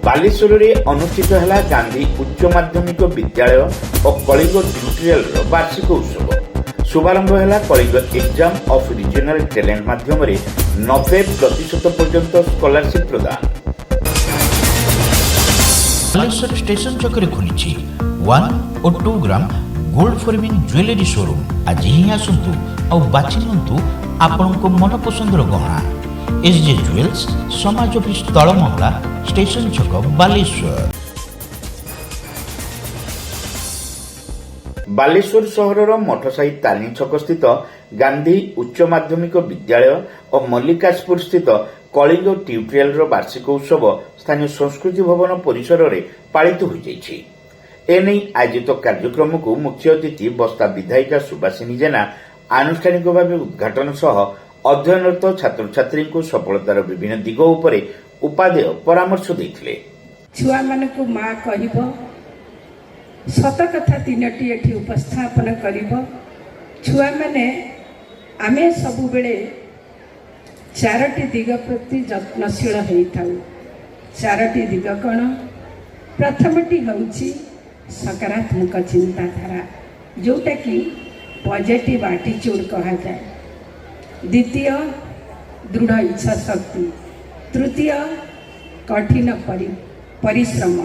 ବାଲେଶ୍ୱରରେ ଅନୁଷ୍ଠିତ ହେଲା ଗାନ୍ଧୀ ଉଚ୍ଚ ମାଧ୍ୟମିକ ବିଦ୍ୟାଳୟ ଓ କଳିଙ୍ଗ ଟ୍ୟୁଟୋରିଆଲର ବାର୍ଷିକ ଉତ୍ସବ। शुभारंभ है Kalinga exam of regional talent माध्यम 90% पर्यंत स्कॉलरशिप प्रदान। बालेश्वर स्टेशन चक्कर खुली 1 और 2 gram gold forming jewellery showroom. आज ही आसतु और बाछि नियंतु आपनको मन पसंद गहना। एसजे ज्वेल्स समाज ऑफिस तलमंगला स्टेशन छक बालेश्वर। बालेश्वर सहरर मठसाही तारिणी छक स्थित गांधी उच्च माध्यमिक विद्यालय और मल्लिकाजपुर स्थित कलिंग ट्यूटोरियल वार्षिक उत्सव स्थानीय संस्कृति भवन परिसर में पालित हो जाइछि। एने आयोजित कार्यक्रम को मुख्य अतिथि बस्ता विधायिका सुभाषिनी जेना आनुष्ठानिक भाव उद्घाटन सह अध्ययनरत छात्र छात्री को सफलतार विभिन्न दिग उपरे उपादेय परामर्श देथिले। छुआ मन को मां कहिबो सत कथा तीनटी एठी उपस्थापन करिब। छुआ माने आमे सबु बेले चारोटी दिग प्रति जत्नशील होइथाउ। चारोटी दिग कौन? प्रथमटी होउछि सकारात्मक चिंताधारा जोटा कि पॉजिटिव एटीट्यूड कहा जाए। द्वितीय दृढ़ इच्छा शक्ति। तृतीय कठिन परिश्रम।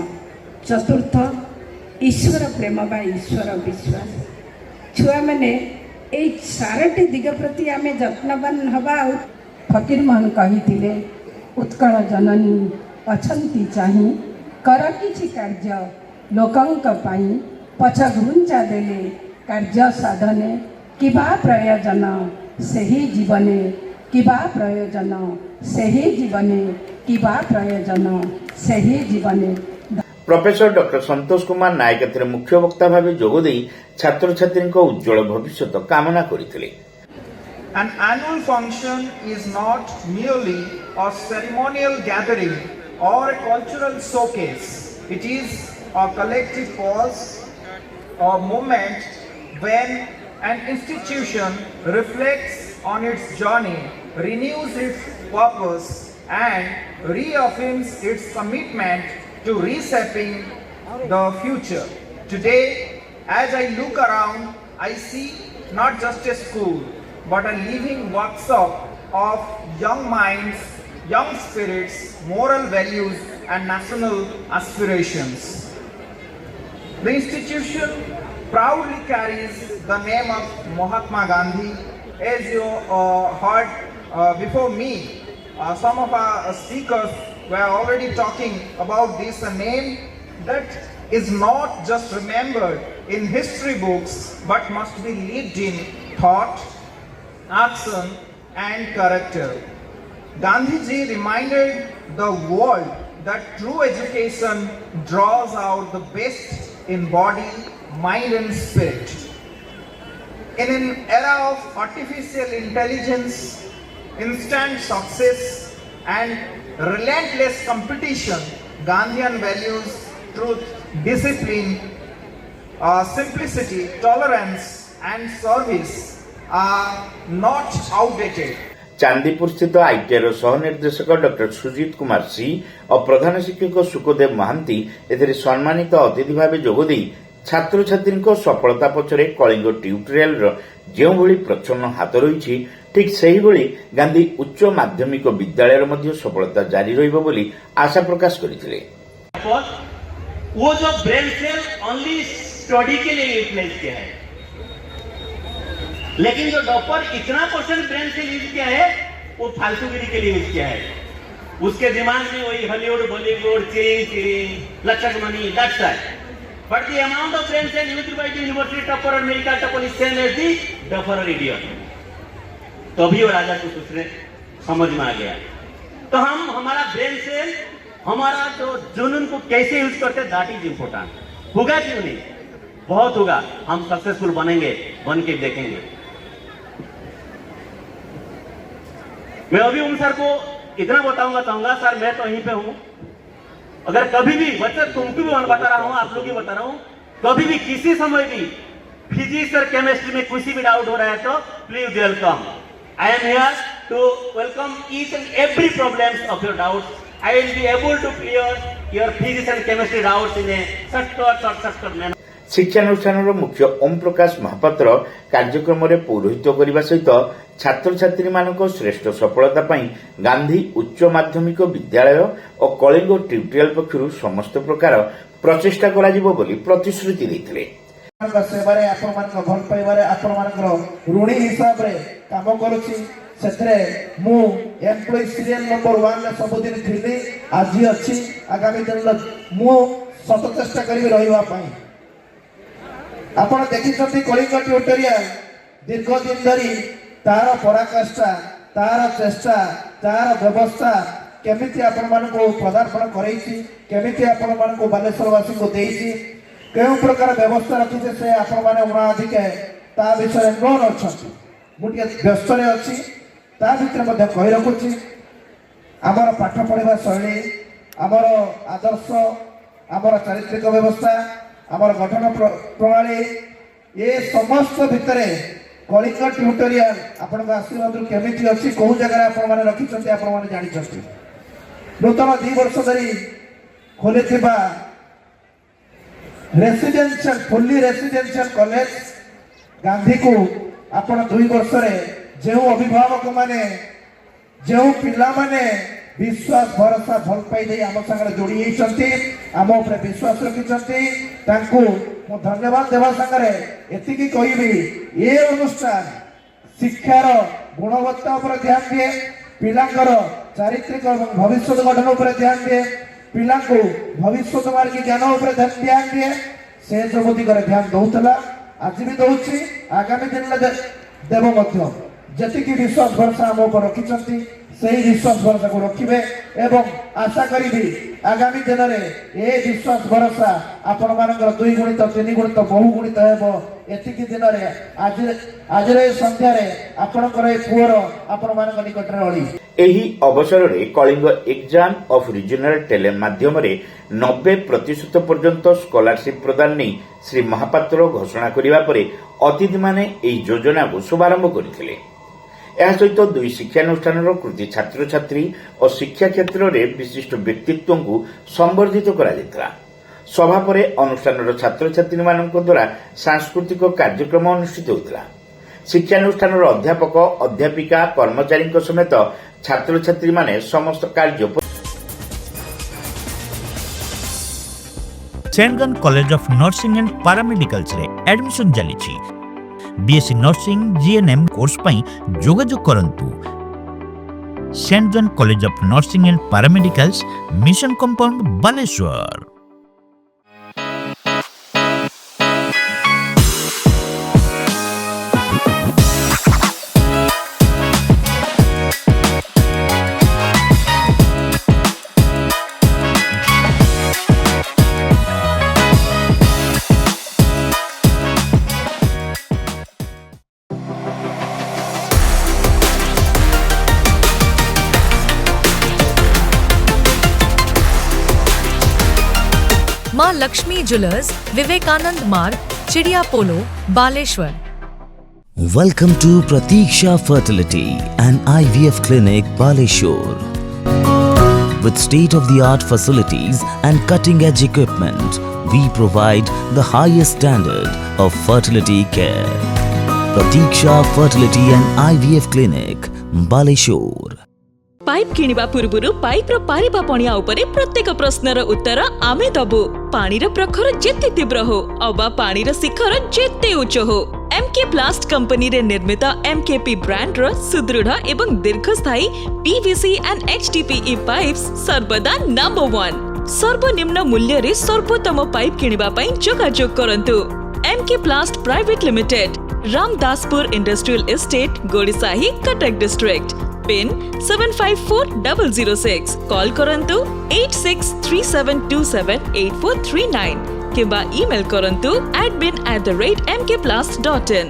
चतुर्थ ईश्वर प्रेम बा ईश्वर विश्वास। छुआ मैंने यही चारोटी दिग प्रति आम जत्नवान हवा। फकीर मोहन कही उत्कल जननी अछंती चाही कर किछि कार्य लोकंक पाई पछ घुंचा देले कार्य साधने किबा प्रयोजन सेही जीवने किबा प्रयोजन सेही जीवने किबा प्रयोजन सेही जीवने। प्रोफेसर डॉक्टर संतोष कुमार नायक एथिरे मुख्य वक्ता भाव जोगदे छात्र छात्री उज्जवल भविष्य कामना करथिले। An annual function is not merely a ceremonial gathering or a cultural showcase. It is a collective pause or moment when an institution reflects on its journey, renews its purpose, and reaffirms its commitment to reshaping the future. Today, as I look around, I see not just a school, but a living workshop of young minds, young spirits, moral values, and national aspirations. The institution proudly carries the name of Mahatma Gandhi. As you heard before me, some of our speakers were already talking about this, a name that is not just remembered in history books but must be lived in thought, action and character. Gandhiji reminded the world that true education draws out the best in body, mind and spirit. In an era of artificial intelligence, instant success and relentless competition, Gandhian values, truth, discipline, simplicity, tolerance and service are not outdated. Chandipur स्थित ITR सह निर्देशक doctor Sujit Kumar सी और प्रधान शिक्षक सुखदेव महांती एथिरे सम्मानित अतिथि भाव जोगदे छात्र छात्री सफलता पछरे कलिंग ट्यूटोरियल जो भली प्रच्छन्न हाथ रही ठीक सही भली गांधी उच्च माध्यमिक विद्यालय मध्य सफलता जारी रहिबो बोली आशा प्रकाश करथिले। वो जो ब्रेन सेल ओनली स्टडी के लिए यूटिलाइज किया है, लेकिन जो डॉपर इतना % ब्रेन सेल यूज किया है वो फालतूगिरी के लिए यूज किया है। उसके दिमाग में वही हॉलीवुड बॉलीवुड चिरिंग लचक money that's right, but the amount of brain cell used by the university topper or medical topper is same as the duffer or idiot. तभी वो राजा को दूसरे समझ में आ गया। तो हम हमारा ब्रेन सेल हमारा जो जुनून को कैसे यूज करते हैं दैट इज इंपॉर्टेंट। होगा क्यों नहीं, बहुत होगा। हम सक्सेसफुल बनेंगे, बन के देखेंगे। मैं अभी उन सर को इतना बताऊंगा सर मैं तो यहीं पे हूं, अगर कभी भी बच्चे तुमको भी बता रहा हूं, आप लोग भी बता रहा हूं, कभी भी किसी समय भी फिजिक्स और केमिस्ट्री में कुछ भी डाउट हो रहा है तो please welcome. I am here to welcome each and every problems of your doubts. I will be able to clear your physics and chemistry doubts in a short manner. ଶିକ୍ଷାନୁଷ୍ଠାନର ମୁଖ୍ୟ ଓମ୍ ପ୍ରକାଶ ମହାପାତ୍ର କାର୍ଯ୍ୟକ୍ରମରେ ପୌରୋହିତ୍ୟ କରିବା ସହିତ ଛାତ୍ରଛାତ୍ରୀମାନଙ୍କ ଶ୍ରେଷ୍ଠ ସଫଳତା ପାଇଁ ଗାନ୍ଧୀ ଉଚ୍ଚ ମାଧ୍ୟମିକ ବିଦ୍ୟାଳୟ ଓ କଳିଙ୍ଗ ଟ୍ୟୁଟୋରିଆଲ ପକ୍ଷରୁ ସମସ୍ତ ପ୍ରକାର ପ୍ରଚେଷ୍ଟା କରାଯିବ ବୋଲି ପ୍ରତିଶ୍ରୁତି ଦେଇଥିଲେ। ସେବାରେ ଆପଣମାନଙ୍କ ଭଲ ପାଇବାରେ ଆପଣମାନଙ୍କର ଋଣୀ ହିସାବରେ କାମ କରୁଛି। ସେଥିରେ ମୁଁ ଏମ୍ପ୍ଲୟି ସିରିଏଲ ନମ୍ବର 1 ସବୁଦିନ ଥିଲି, ଆଜି ଅଛି, ଆଗାମୀ ଦିନରେ ମୁଁ ଶତ ଚେଷ୍ଟା କରିବି ରହିବା ପାଇଁ। ଆପଣ ଦେଖିଛନ୍ତି କଳିଙ୍ଗ ଟ୍ୟୁଟୋରିଆଲ ଦୀର୍ଘ ଦିନ ଧରି ତାର ପରାକାଷ୍ଠା, ତାର ଚେଷ୍ଟା, ତାର ବ୍ୟବସ୍ଥା କେମିତି ଆପଣମାନଙ୍କୁ ପଦାର୍ପଣ କରାଇଛି, କେମିତି ଆପଣମାନଙ୍କୁ ବାଲେଶ୍ୱରବାସୀଙ୍କୁ ଦେଇଛି, କେଉଁ ପ୍ରକାର ବ୍ୟବସ୍ଥା ରଖିছে ସେ ଆପଣମାନେ ଉଣାଧିକେ ତା ବିଷୟରେ ନୋନ୍ ଅଛନ୍ତି। ମୁଁ ଟିକେ ବ୍ୟସ୍ତରେ ଅଛି, ତା ଭିତରେ ମଧ୍ୟ କହି ରଖୁଛି ଆମର ପାଠ ପଢ଼ିବା ଶୈଳୀ, ଆମର ଆଦର୍ଶ, ଆମର ଚାରିତ୍ରିକ ବ୍ୟବସ୍ଥା, ଆମର ଗଠନ ପ୍ରଣାଳୀ, ଏ ସମସ୍ତ ଭିତରେ କଳିଙ୍ଗ ଟ୍ୟୁଟୋରିଆଲ ଆପଣଙ୍କ ଆଶୀର୍ବାଦରୁ କେମିତି ଅଛି, କେଉଁ ଜାଗାରେ ଆପଣମାନେ ରଖିଛନ୍ତି ଆପଣମାନେ ଜାଣିଛନ୍ତି। ନୂତନ 2 ବର୍ଷ ଧରି ଖୋଲିଥିବା ରେସିଡେନ୍ସିଆଲ ଫୁଲି ରେସିଡେନ୍ସିଆଲ କଲେଜ ଗାନ୍ଧୀକୁ ଆପଣ 2 ବର୍ଷରେ ଯେଉଁ ଅଭିଭାବକମାନେ, ଯେଉଁ ପିଲାମାନେ विश्वास भरोसा भल पाई आम सागर जोड़ी होती, आम उपर विश्वास रखिंट, तांकु मु धन्यवाद देवा सागरे एतिकी कहबी ये अनुष्ठान शिक्षार गुणवत्ता उपर ध्यान दिए, पिलांकर चारित्रिक भविष्य गठन उपर ध्यान दिए, पिला भविष्य मार्गी ज्ञान उपर ध्यान दिए, से सब दिगरे ध्यान दौला, आज भी दौची, आगामी दिन में देव जतिकी विश्वास भरोसा आम उपर रखिंट से विश्वास भरोसा को रखिए एवं आशा करी आगामी दिन में ये विश्वास भरोसा आपण मानकर 2 गुणित 3 गुणित बहु गुणित हेबो। एतिकी दिन में आज संध्यारे आपणकर ए पुअर आपण मानक निकट रे अळी। एही अवसर में Kalinga exam of regional talent माध्यम 90% पर्यंत स्कॉलरशिप प्रदान नहीं श्री महापात्र घोषणा करिबा परे अतिथि माने एही योजना को शुभारंभ करथिले। यह सहित 2 शिक्षानुष्ठान कृति छात्र छात्री और शिक्षा क्षेत्र में विशिष्ट व्यक्तित्व को संबर्धित करा सभा पर अनुष्ठान छात्र छात्री द्वारा सांस्कृतिक कार्यक्रम अनुष्ठित होता। शिक्षानुष्ठान अध्यापक अध्यापिका कर्मचारी समेत छात्र छात्री माने समस्त कार्य saint John college of nursing and paramedicals रे एडमिशन चली। बीएससी नर्सिंग जीएनएम कोर्स पई जोगाजोग करंतु। Saint John college of nursing and paramedicals, mission compound, Baleswar. Maa Lakshmi jewellers, Vivekananda Marg, Chidiya Polo, Baleswar. Welcome to Pratiksha Fertility and IVF Clinic, Baleshwar. With state-of-the-art facilities and cutting-edge equipment, we provide the highest standard of fertility care. Pratiksha Fertility and IVF Clinic, Baleshwar. Pipe किनिबा पूर्वरु pipe रो पारिबा पणिया उपरे प्रत्येक प्रश्नर उत्तर आमे दबु। पानी रो प्रखर जेते तीव्र हो अबा पानी रो शिखर जेते उच्च हो, एमके प्लास्ट कंपनी रे निर्मित एमकेपी ब्रांड रो सुदृढ़ एवं दीर्घस्थायी पीवीसी एंड एचडीपीई पाइप्स सर्वदा नंबर 1। सर्वनिम्न मूल्य रे सर्वोत्तम पाइप किनिबा पई जोगाजोग करंतु। MK Plast private limited, Ramdaspur industrial estate, Gorisahi, Cuttack district. Pin 754006। Call करंतु 8637278439 किंबा ईमेल करंतु admin@mkplast.in।